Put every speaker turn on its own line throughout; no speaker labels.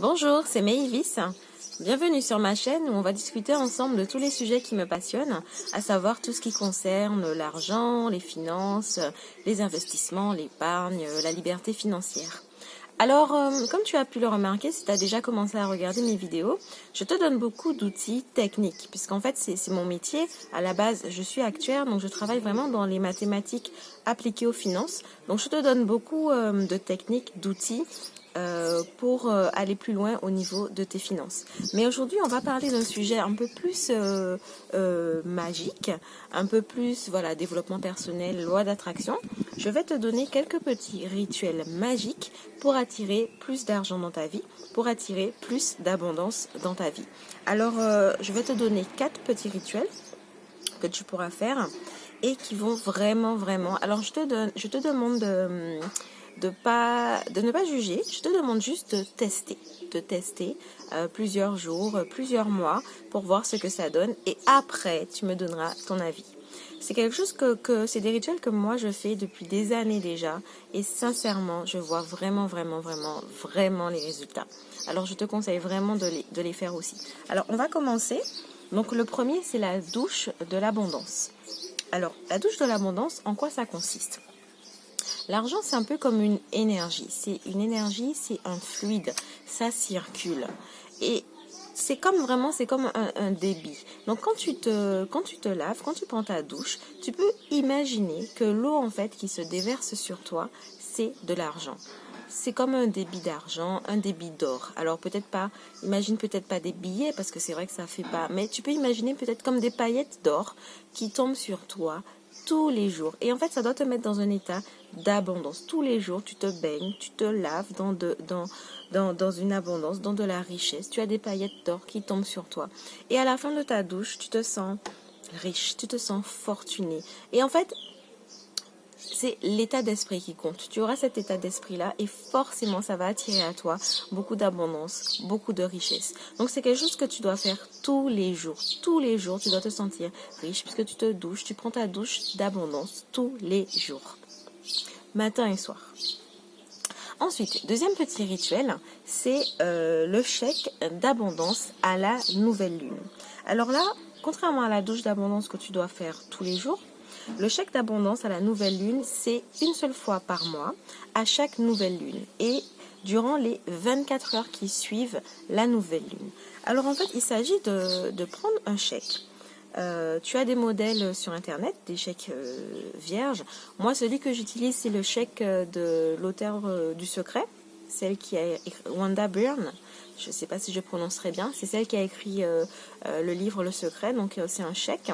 Bonjour, c'est Maëvis. Bienvenue sur ma chaîne où on va discuter ensemble de tous les sujets qui me passionnent, à savoir tout ce qui concerne l'argent, les finances, les investissements, l'épargne, la liberté financière. Alors, comme tu as pu le remarquer, si tu as déjà commencé à regarder mes vidéos, je te donne beaucoup d'outils techniques, puisqu'en fait, c'est mon métier. À la base, je suis actuaire, donc je travaille vraiment dans les mathématiques appliquées aux finances. Donc, je te donne beaucoup de techniques, d'outils pour aller plus loin au niveau de tes finances. Mais aujourd'hui, on va parler d'un sujet un peu plus magique, un peu plus développement personnel, loi d'attraction. Je vais te donner quelques petits rituels magiques pour attirer plus d'argent dans ta vie, pour attirer plus d'abondance dans ta vie. Alors, je vais te donner 4 petits rituels que tu pourras faire et qui vont vraiment. Alors, je te demande de ne pas juger. Je te demande juste de tester plusieurs jours, plusieurs mois pour voir ce que ça donne et après tu me donneras ton avis. C'est quelque chose c'est des rituels que moi je fais depuis des années déjà et sincèrement je vois vraiment les résultats. Alors je te conseille vraiment de les faire aussi. Alors on va commencer. Donc le premier c'est la douche de l'abondance. Alors la douche de l'abondance, en quoi ça consiste ? L'argent, c'est un peu comme une énergie. C'est une énergie, c'est un fluide. Ça circule. Et c'est comme un débit. Donc, quand tu te laves, quand tu prends ta douche, tu peux imaginer que l'eau, en fait, qui se déverse sur toi, c'est de l'argent. C'est comme un débit d'argent, un débit d'or. Alors, imagine peut-être pas des billets, parce que c'est vrai que ça fait pas, mais tu peux imaginer peut-être comme des paillettes d'or qui tombent sur toi tous les jours. Et en fait, ça doit te mettre dans un état d'abondance. Tous les jours, tu te baignes, tu te laves dans une abondance, dans de la richesse. Tu as des paillettes d'or qui tombent sur toi. Et à la fin de ta douche, tu te sens riche, tu te sens fortuné. Et en fait, c'est l'état d'esprit qui compte. Tu auras cet état d'esprit-là et forcément, ça va attirer à toi beaucoup d'abondance, beaucoup de richesse. Donc, c'est quelque chose que tu dois faire tous les jours. Tous les jours, tu dois te sentir riche puisque tu te douches, tu prends ta douche d'abondance tous les jours, matin et soir. Ensuite, deuxième petit rituel, c'est le chèque d'abondance à la nouvelle lune. Alors là, contrairement à la douche d'abondance que tu dois faire tous les jours, le chèque d'abondance à la nouvelle lune, c'est une seule fois par mois, à chaque nouvelle lune, et durant les 24 heures qui suivent la nouvelle lune. Alors en fait, il s'agit de prendre un chèque. Tu as des modèles sur internet, des chèques vierges. Moi, celui que j'utilise, c'est le chèque de l'auteur du Secret, celle qui a écrit Wanda Byrne. Je ne sais pas si je prononcerai bien. C'est celle qui a écrit le livre Le Secret. Donc, c'est un chèque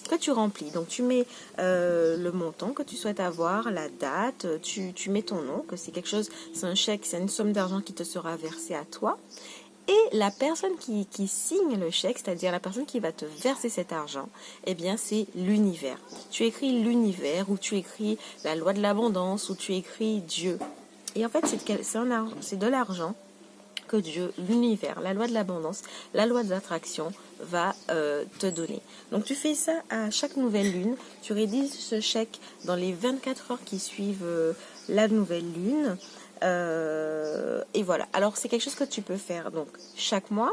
que tu remplis. Donc, tu mets le montant que tu souhaites avoir, la date, tu mets ton nom, que c'est quelque chose, c'est un chèque, c'est une somme d'argent qui te sera versée à toi. Et la personne qui signe le chèque, c'est-à-dire la personne qui va te verser cet argent, eh bien, c'est l'univers. Tu écris l'univers, ou tu écris la loi de l'abondance, ou tu écris Dieu. Et en fait, c'est de l'argent que Dieu, l'univers, la loi de l'abondance, la loi de l'attraction va te donner. Donc, tu fais ça à chaque nouvelle lune. Tu rédiges ce chèque dans les 24 heures qui suivent la nouvelle lune. Et voilà. Alors, c'est quelque chose que tu peux faire donc chaque mois.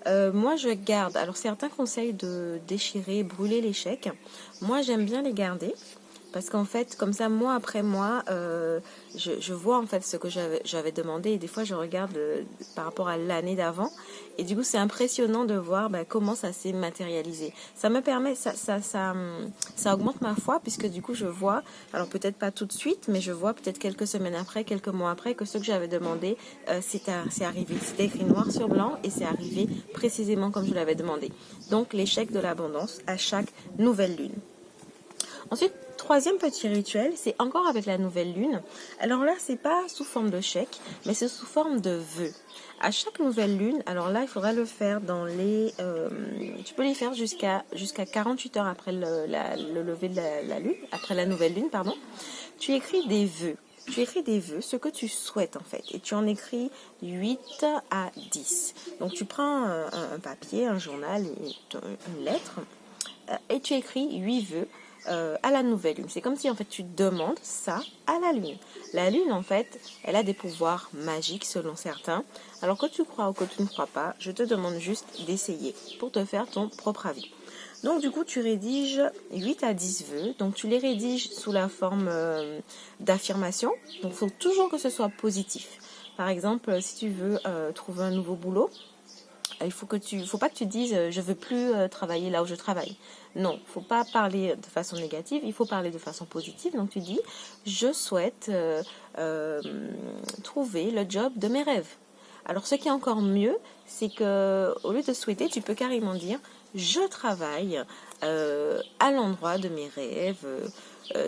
Moi, je garde. Alors, certains conseillent de déchirer, brûler les chèques. Moi, j'aime bien les garder. Parce qu'en fait, comme ça, mois après mois, je vois en fait ce que j'avais demandé. Et des fois, je regarde par rapport à l'année d'avant. Et du coup, c'est impressionnant de voir comment ça s'est matérialisé. Ça me permet, ça augmente ma foi, puisque du coup, je vois, alors peut-être pas tout de suite, mais je vois peut-être quelques semaines après, quelques mois après, que ce que j'avais demandé, c'est arrivé. C'était écrit noir sur blanc et c'est arrivé précisément comme je l'avais demandé. Donc, les chèques de l'abondance à chaque nouvelle lune. Ensuite, troisième petit rituel, c'est encore avec la nouvelle lune. Alors là, c'est pas sous forme de chèque, mais c'est sous forme de vœux. À chaque nouvelle lune, alors là, il faudra le faire tu peux les faire jusqu'à 48 heures après le lever de la lune, après la nouvelle lune, pardon. Tu écris des vœux. Tu écris des vœux, ce que tu souhaites en fait, et tu en écris 8 à 10. Donc tu prends un papier, un journal, une lettre, et tu écris 8 vœux à la nouvelle lune. C'est comme si en fait tu demandes ça à la lune. La lune en fait, elle a des pouvoirs magiques selon certains. Alors que tu crois ou que tu ne crois pas, je te demande juste d'essayer pour te faire ton propre avis. Donc du coup tu rédiges 8 à 10 vœux, donc tu les rédiges sous la forme d'affirmation, donc il faut toujours que ce soit positif. Par exemple, si tu veux trouver un nouveau boulot, faut pas que tu dises je veux plus travailler là où je travaille. Non, faut pas parler de façon négative, il faut parler de façon positive. Donc tu dis je souhaite trouver le job de mes rêves. Alors ce qui est encore mieux, c'est que au lieu de souhaiter, tu peux carrément dire je travaille à l'endroit de mes rêves.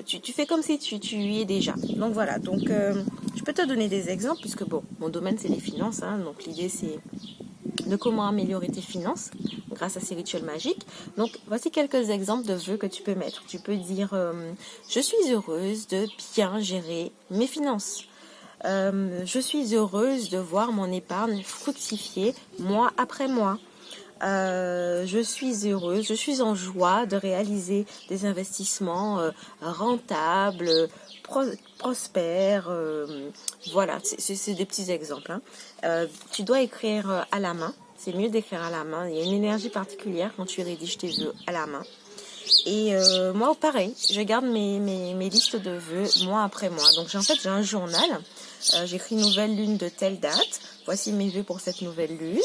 Tu fais comme si tu y es déjà. Donc voilà, donc je peux te donner des exemples puisque bon, mon domaine c'est les finances, hein, donc l'idée c'est de comment améliorer tes finances grâce à ces rituels magiques. Donc voici quelques exemples de vœux que tu peux mettre. Tu peux dire je suis heureuse de bien gérer mes finances. Je suis heureuse de voir mon épargne fructifier mois après mois. Je suis heureuse, je suis en joie de réaliser des investissements rentables, prospères. Voilà, c'est des petits exemples. Hein. Tu dois écrire à la main. C'est mieux d'écrire à la main. Il y a une énergie particulière quand tu rédiges tes vœux à la main. Et moi, pareil, je garde mes listes de vœux mois après mois. Donc, j'ai un journal. J'écris nouvelle lune de telle date. Voici mes vœux pour cette nouvelle lune.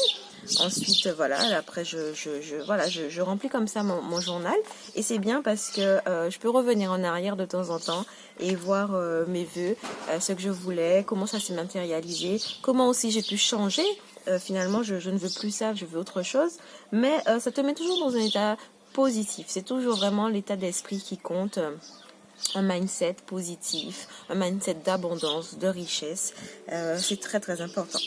Ensuite, voilà, après, je remplis comme ça mon journal. Et c'est bien parce que je peux revenir en arrière de temps en temps et voir mes vœux, ce que je voulais, comment ça s'est matérialisé, comment aussi j'ai pu changer. Finalement, je ne veux plus ça, je veux autre chose. Mais ça te met toujours dans un état positif. C'est toujours vraiment l'état d'esprit qui compte. Un mindset positif, un mindset d'abondance, de richesse. C'est très très important.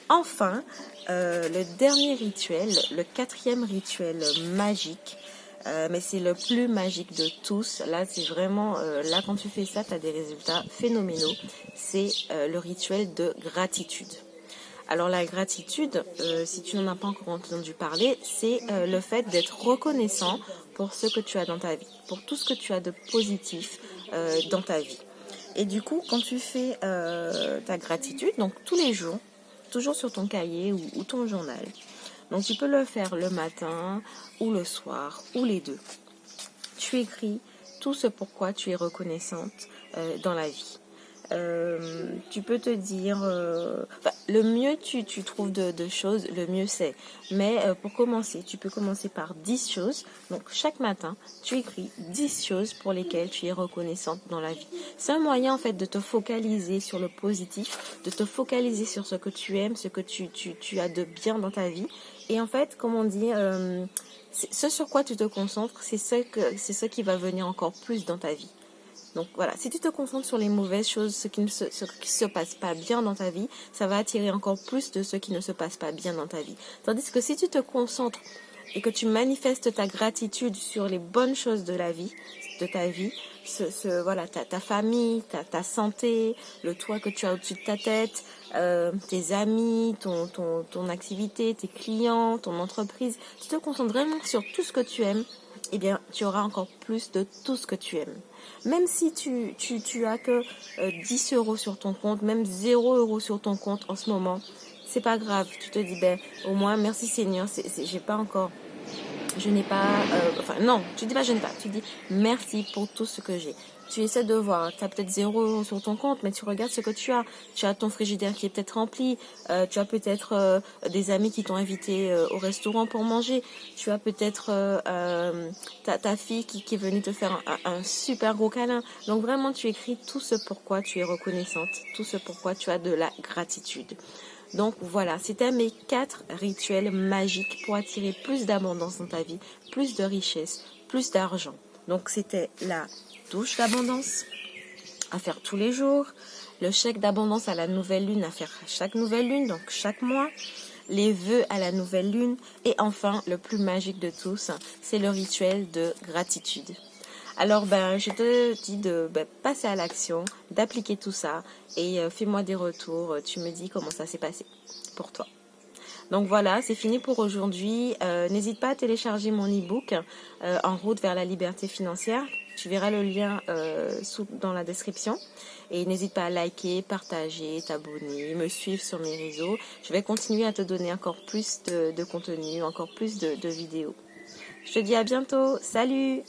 Enfin, le dernier rituel, le 4e rituel magique, mais c'est le plus magique de tous. Là, c'est vraiment, là quand tu fais ça, tu as des résultats phénoménaux. C'est le rituel de gratitude. Alors la gratitude, si tu n'en as pas encore entendu parler, c'est le fait d'être reconnaissant pour ce que tu as dans ta vie, pour tout ce que tu as de positif dans ta vie. Et du coup, quand tu fais ta gratitude, donc tous les jours, toujours sur ton cahier ou ton journal, donc tu peux le faire le matin ou le soir ou les deux. Tu écris tout ce pourquoi tu es reconnaissante dans la vie. Tu peux te dire le mieux tu trouves de choses, le mieux c'est, mais pour commencer tu peux commencer par 10 choses. Donc chaque matin tu écris 10 choses pour lesquelles tu es reconnaissante dans la vie. C'est un moyen en fait de te focaliser sur le positif, de te focaliser sur ce que tu aimes, ce que tu as de bien dans ta vie. Et en fait, comme on dit, ce sur quoi tu te concentres, c'est ce qui va venir encore plus dans ta vie. Donc voilà, si tu te concentres sur les mauvaises choses, ce qui se passe pas bien dans ta vie, ça va attirer encore plus de ce qui ne se passe pas bien dans ta vie. Tandis que si tu te concentres et que tu manifestes ta gratitude sur les bonnes choses de la vie, de ta vie, voilà, ta famille, ta santé, le toit que tu as au-dessus de ta tête, tes amis, ton activité, tes clients, ton entreprise, tu te concentres vraiment sur tout ce que tu aimes, eh bien, tu auras encore plus de tout ce que tu aimes. Même si tu as que 10 euros sur ton compte, même 0 euros sur ton compte en ce moment, c'est pas grave. Tu te dis, au moins, merci Seigneur, j'ai pas encore, je n'ai pas, non, tu dis pas je n'ai pas, tu dis merci pour tout ce que j'ai. Tu essaies de voir, tu as peut-être 0 euros sur ton compte, mais tu regardes ce que tu as. Tu as ton frigidaire qui est peut-être rempli, tu as peut-être des amis qui t'ont invité au restaurant pour manger, tu as peut-être ta fille qui est venue te faire un super gros câlin. Donc vraiment, tu écris tout ce pourquoi tu es reconnaissante, tout ce pourquoi tu as de la gratitude. Donc voilà, c'était mes 4 rituels magiques pour attirer plus d'abondance dans ta vie, plus de richesse, plus d'argent. Donc c'était la douche d'abondance à faire tous les jours, le chèque d'abondance à la nouvelle lune à faire chaque nouvelle lune, donc chaque mois, les vœux à la nouvelle lune et enfin le plus magique de tous, c'est le rituel de gratitude. Alors je te dis de passer à l'action, d'appliquer tout ça et fais-moi des retours, tu me dis comment ça s'est passé pour toi. Donc voilà, c'est fini pour aujourd'hui. N'hésite pas à télécharger mon e-book En route vers la liberté financière. Tu verras le lien dans la description. Et n'hésite pas à liker, partager, t'abonner, me suivre sur mes réseaux. Je vais continuer à te donner encore plus de contenu, encore plus de vidéos. Je te dis à bientôt. Salut!